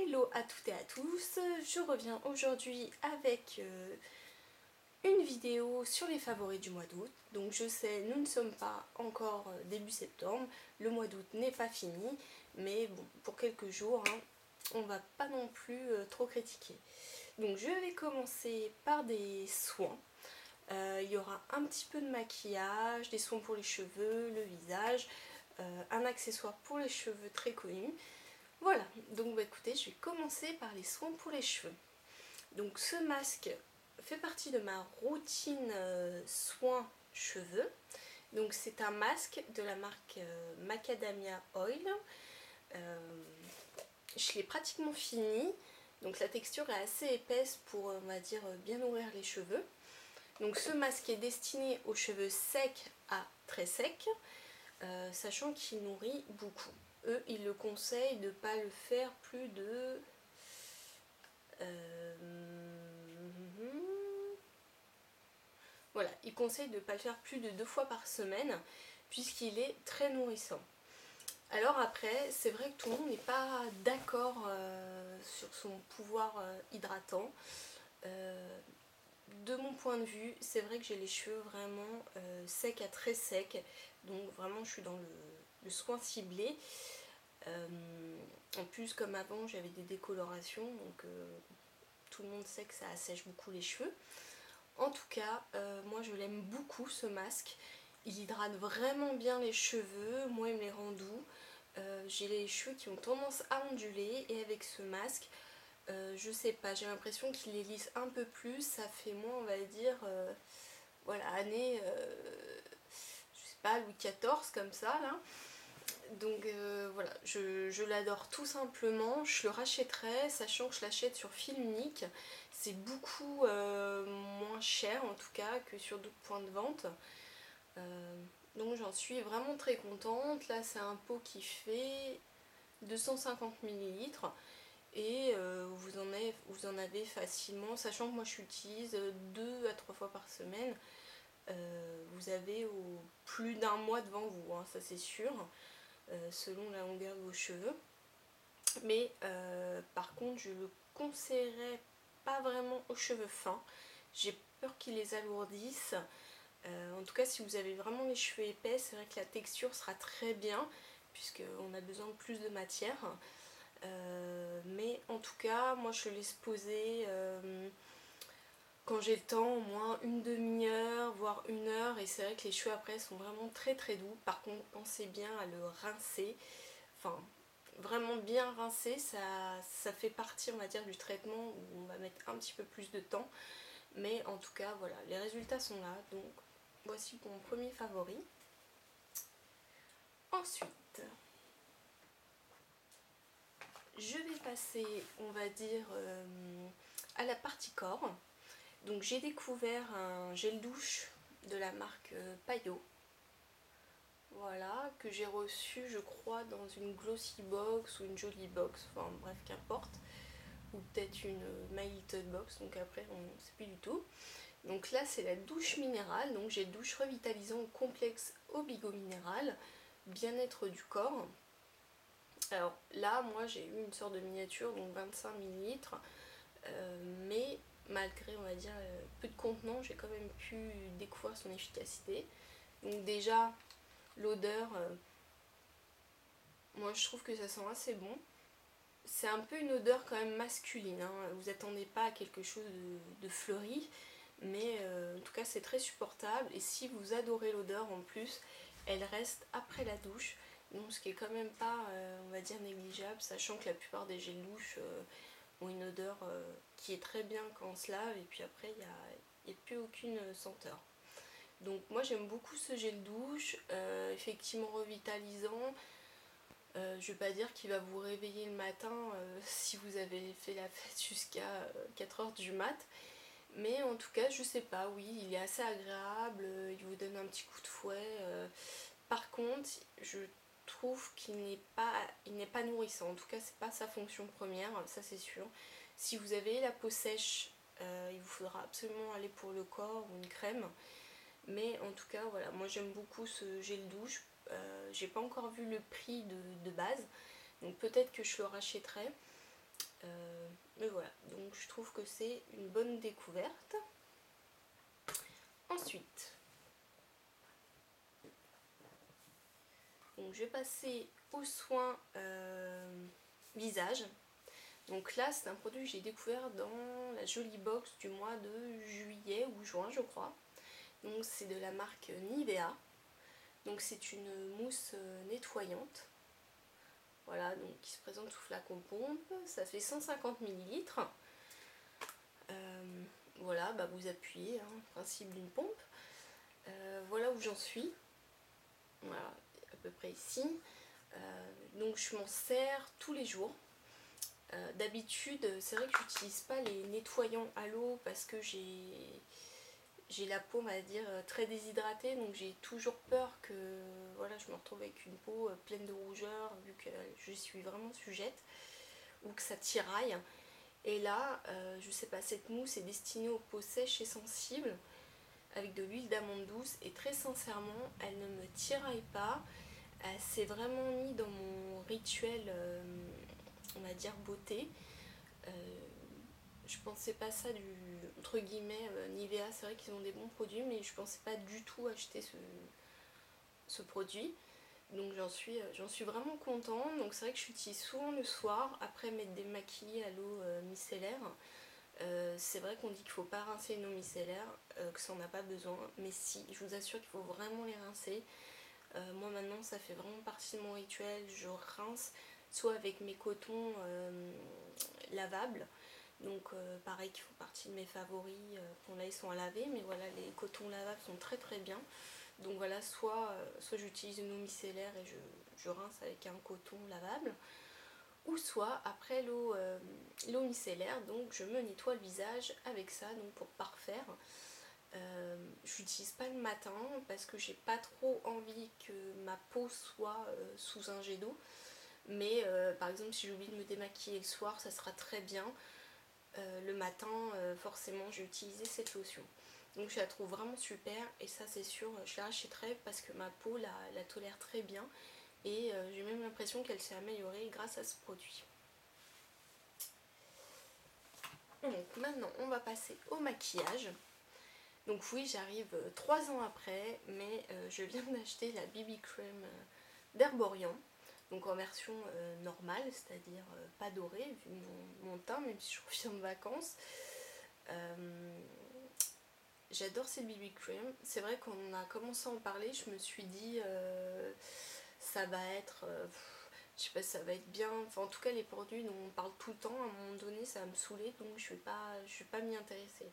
Hello à toutes et à tous, je reviens aujourd'hui avec une vidéo sur les favoris du mois d'août. Donc je sais, nous ne sommes pas encore début septembre, le mois d'août n'est pas fini, mais bon, pour quelques jours, hein, on va pas non plus trop critiquer. Donc je vais commencer par des soins. Il y aura un petit peu de maquillage, des soins pour les cheveux, le visage, un accessoire pour les cheveux très connu. Voilà, donc bah, écoutez, je vais commencer par les soins pour les cheveux. Donc ce masque fait partie de ma routine soins cheveux. Donc c'est un masque de la marque Macadamia Oil. Je l'ai pratiquement fini. Donc la texture est assez épaisse pour, on va dire, bien nourrir les cheveux. Donc ce masque est destiné aux cheveux secs à très secs, sachant qu'il nourrit beaucoup. Eux, ils le conseillent de ne pas le faire plus de... Voilà, ils conseillent de ne pas le faire plus de 2 fois par semaine, puisqu'il est très nourrissant. Alors après, c'est vrai que tout le monde n'est pas d'accord sur son pouvoir hydratant. De mon point de vue, c'est vrai que j'ai les cheveux vraiment secs à très secs, donc vraiment je suis dans le soin ciblé. En plus, comme avant, j'avais des décolorations, donc tout le monde sait que ça assèche beaucoup les cheveux. En tout cas, moi je l'aime beaucoup ce masque. Il hydrate vraiment bien les cheveux, moi il me les rend doux. J'ai les cheveux qui ont tendance à onduler et avec ce masque, je sais pas, j'ai l'impression qu'il les lisse un peu plus. Ça fait moins, on va dire, voilà, année, je sais pas, Louis XIV comme ça là. Donc voilà, je l'adore tout simplement. Je le rachèterai, sachant que je l'achète sur fil unique. C'est beaucoup moins cher en tout cas que sur d'autres points de vente. Donc j'en suis vraiment très contente. Là c'est un pot qui fait 250 ml. Et vous en avez facilement, sachant que moi je l'utilise 2 à 3 fois par semaine. Vous avez plus d'un mois devant vous, hein, ça c'est sûr. Selon la longueur de vos cheveux. Mais par contre, je le conseillerais pas vraiment aux cheveux fins. J'ai peur qu'ils les alourdissent. En tout cas, si vous avez vraiment les cheveux épais, c'est vrai que la texture sera très bien, puisqu'on a besoin de plus de matière. Mais en tout cas, moi je le laisse poser quand j'ai le temps, au moins une demi-heure, voire 1 heure, et c'est vrai que les cheveux après sont vraiment très très doux. Par contre, pensez bien à le rincer, enfin vraiment bien rincer, ça fait partie, on va dire, du traitement où on va mettre un petit peu plus de temps. Mais en tout cas, voilà, les résultats sont là, donc voici pour mon premier favori. Ensuite, je vais passer, on va dire, à la partie corps. Donc j'ai découvert un gel douche de la marque Payot. Voilà, que j'ai reçu je crois dans une glossy box ou une jolie box, enfin bref qu'importe. Ou peut-être une My Little Box, donc après on ne sait plus du tout. Donc là c'est la douche minérale, donc j'ai douche revitalisant complexe obligo-minéral, bien-être du corps. Alors là moi j'ai eu une sorte de miniature, donc 25 ml, mais malgré on va dire peu de contenant, j'ai quand même pu découvrir son efficacité. Donc déjà l'odeur, moi je trouve que ça sent assez bon. C'est un peu une odeur quand même masculine, hein. Vous attendez pas à quelque chose de fleuri, mais en tout cas c'est très supportable. Et si vous adorez l'odeur en plus, elle reste après la douche, donc ce qui est quand même pas on va dire négligeable, sachant que la plupart des gels douche ont une odeur qui est très bien quand on se lave, et puis après il n'y a plus aucune senteur. Donc moi j'aime beaucoup ce gel douche, effectivement revitalisant. Je vais pas dire qu'il va vous réveiller le matin si vous avez fait la fête jusqu'à 4h du mat. Mais en tout cas, je sais pas, oui, il est assez agréable, il vous donne un petit coup de fouet. Par contre, je trouve qu'il n'est pas nourrissant. En tout cas, c'est pas sa fonction première, ça c'est sûr. Si vous avez la peau sèche, il vous faudra absolument aller pour le corps ou une crème. Mais en tout cas, voilà, moi j'aime beaucoup ce gel douche. J'ai pas encore vu le prix de base, donc peut-être que je le rachèterai. Mais voilà, donc je trouve que c'est une bonne découverte. Ensuite, donc je vais passer aux soins visage. Donc là, c'est un produit que j'ai découvert dans la jolie box du mois de juillet ou juin, je crois. Donc c'est de la marque Nivea. Donc c'est une mousse nettoyante. Voilà, donc qui se présente sous flacon pompe. Ça fait 150 ml. Voilà, bah vous appuyez, hein, principe d'une pompe. Voilà où j'en suis. Voilà, à peu près ici. Donc je m'en sers tous les jours. D'habitude, c'est vrai que j'utilise pas les nettoyants à l'eau parce que j'ai la peau, on va dire, très déshydratée, donc j'ai toujours peur que voilà, je me retrouve avec une peau pleine de rougeur vu que je suis vraiment sujette ou que ça tiraille. Et là, je sais pas, cette mousse est destinée aux peaux sèches et sensibles avec de l'huile d'amande douce et très sincèrement, elle ne me tiraille pas. Elle s'est vraiment mis dans mon rituel, on va dire, beauté. Je pensais pas ça du entre guillemets Nivea, c'est vrai qu'ils ont des bons produits, mais je pensais pas du tout acheter ce produit. Donc j'en suis vraiment contente. Donc c'est vrai que je l'utilise souvent le soir après m'être démaquillée à l'eau micellaire. C'est vrai qu'on dit qu'il ne faut pas rincer une eau micellaire, que ça n'en a pas besoin, mais si, je vous assure qu'il faut vraiment les rincer. Moi maintenant ça fait vraiment partie de mon rituel, je rince soit avec mes cotons lavables, donc pareil qui font partie de mes favoris, bon là ils sont à laver, mais voilà les cotons lavables sont très très bien. Donc voilà, soit j'utilise une eau micellaire et je rince avec un coton lavable, ou soit après l'eau micellaire, donc je me nettoie le visage avec ça, donc pour parfaire. Je l'utilise pas le matin parce que j'ai pas trop envie que ma peau soit sous un jet d'eau, mais par exemple si j'ai oublié de me démaquiller le soir, ça sera très bien. Le matin, forcément, j'ai utilisé cette lotion. Donc je la trouve vraiment super et ça c'est sûr, je la rachèterai parce que ma peau la tolère très bien et j'ai même l'impression qu'elle s'est améliorée grâce à ce produit. Donc maintenant on va passer au maquillage. Donc oui, j'arrive 3 ans après, mais je viens d'acheter la BB Cream d'Herborian. Donc en version normale, c'est-à-dire pas dorée, vu mon teint, même si je reviens de vacances. J'adore cette BB Cream. C'est vrai qu'on a commencé à en parler, je me suis dit ça va être... je sais pas si ça va être bien. Enfin en tout cas les produits dont on parle tout le temps, à un moment donné ça va me saouler, donc je vais pas m'y intéresser.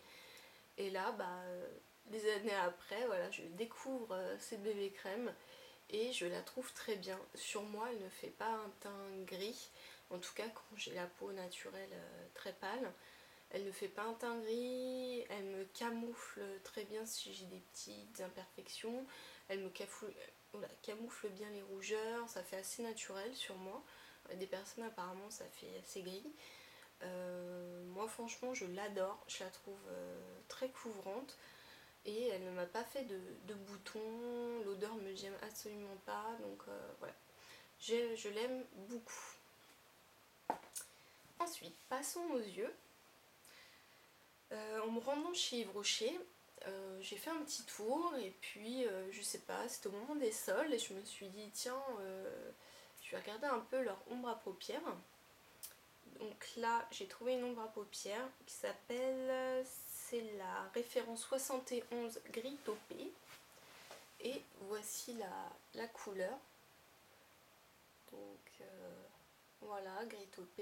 Et là, des années après, voilà, je découvre cette bébé crème et je la trouve très bien. Sur moi, elle ne fait pas un teint gris, en tout cas quand j'ai la peau naturelle très pâle. Elle ne fait pas un teint gris, elle me camoufle très bien si j'ai des petites imperfections. Elle me camoufle bien les rougeurs, ça fait assez naturel sur moi. Des personnes apparemment ça fait assez gris. Moi franchement je l'adore, je la trouve très couvrante et elle ne m'a pas fait de boutons, l'odeur me gêne absolument pas, donc voilà, je l'aime beaucoup. Ensuite passons aux yeux. En me rendant chez Yves Rocher, j'ai fait un petit tour et puis je sais pas, c'était au moment des soldes et je me suis dit tiens je vais regarder un peu leur ombre à paupières. Donc là, j'ai trouvé une ombre à paupières qui s'appelle, c'est la référence 71 gris taupe. Et voici la couleur. Donc voilà, gris taupe.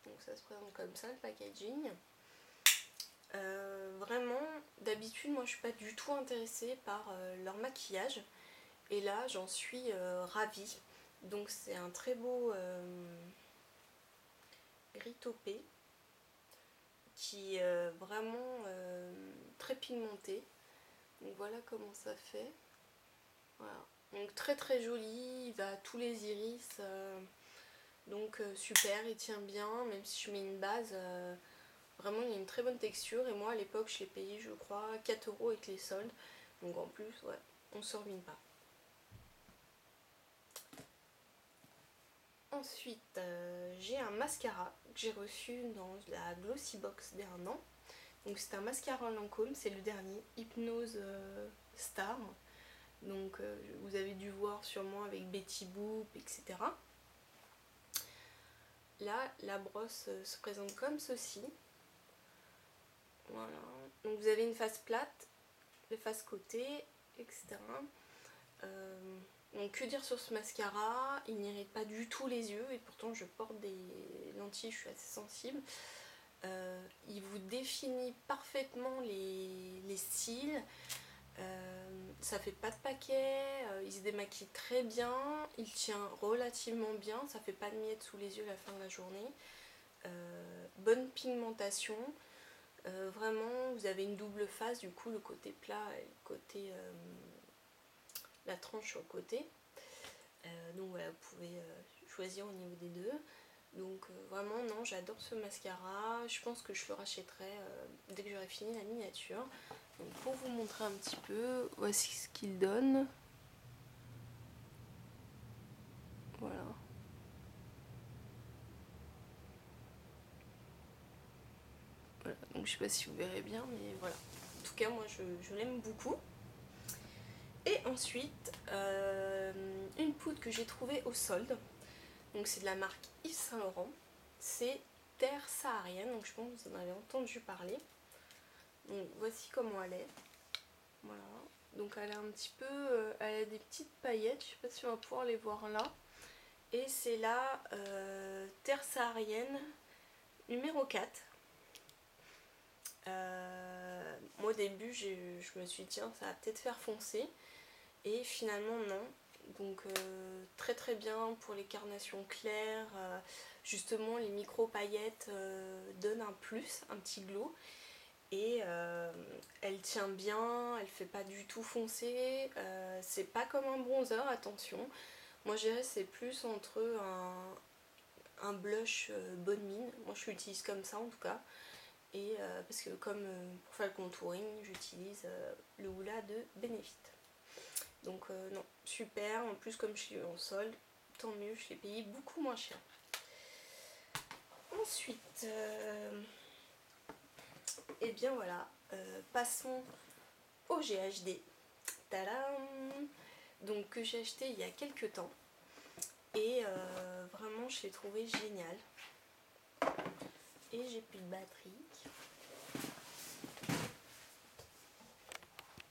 Donc ça se présente comme ça, le packaging. Vraiment, d'habitude, moi je suis pas du tout intéressée par leur maquillage. Et là, j'en suis ravie. Donc c'est un très beau gris taupé qui est vraiment très pigmenté. Donc voilà comment ça fait. Voilà. Donc très très joli, il va à tous les iris. Donc super, il tient bien, même si je mets une base. Vraiment il y a une très bonne texture. Et moi à l'époque je l'ai payé je crois 4 € avec les soldes. Donc en plus ouais, on ne se ruine pas. Ensuite, j'ai un mascara que j'ai reçu dans la Glossy Box d'il y a un an. Donc c'est un mascara Lancôme, c'est le dernier, Hypnose Star. Donc vous avez dû voir sûrement avec Betty Boop, etc. Là, la brosse se présente comme ceci. Voilà. Donc vous avez une face plate, les faces côté, etc. Donc que dire sur ce mascara, il n'irrite pas du tout les yeux et pourtant je porte des lentilles, je suis assez sensible. Il vous définit parfaitement les cils, ça fait pas de paquet, il se démaquille très bien, il tient relativement bien, ça fait pas de miettes sous les yeux à la fin de la journée. Bonne pigmentation, vraiment vous avez une double face, du coup le côté plat et le côté la tranche sur le côté. Donc voilà, vous pouvez choisir au niveau des deux. Donc vraiment non, j'adore ce mascara. Je pense que je le rachèterai dès que j'aurai fini la miniature. Donc pour vous montrer un petit peu, voici ce qu'il donne. Voilà. Voilà. Donc je sais pas si vous verrez bien, mais voilà. En tout cas moi je l'aime beaucoup. Et ensuite, une poudre que j'ai trouvée au solde. Donc c'est de la marque Yves Saint Laurent. C'est Terre Saharienne, donc je pense que vous en avez entendu parler. Donc voici comment elle est. Voilà. Donc elle a un petit peu, elle a des petites paillettes, je sais pas si on va pouvoir les voir là. Et c'est la Terre Saharienne numéro 4. Moi au début je me suis dit tiens ça va peut-être faire foncer. Et finalement non. Donc très très bien pour les carnations claires. Justement les micro paillettes donnent un plus, un petit glow. Et elle tient bien, elle fait pas du tout foncer, c'est pas comme un bronzer, attention. Moi je dirais c'est plus entre un blush bonne mine, moi je l'utilise comme ça en tout cas. Et parce que comme pour faire le contouring, j'utilise le Hoola de Benefit. Donc non, super, en plus comme je suis en solde, tant mieux, je l'ai payé beaucoup moins cher. Ensuite, et bien voilà, passons au GHD. Tadam! Donc que j'ai acheté il y a quelques temps. Et vraiment je l'ai trouvé génial. Et j'ai plus de batterie.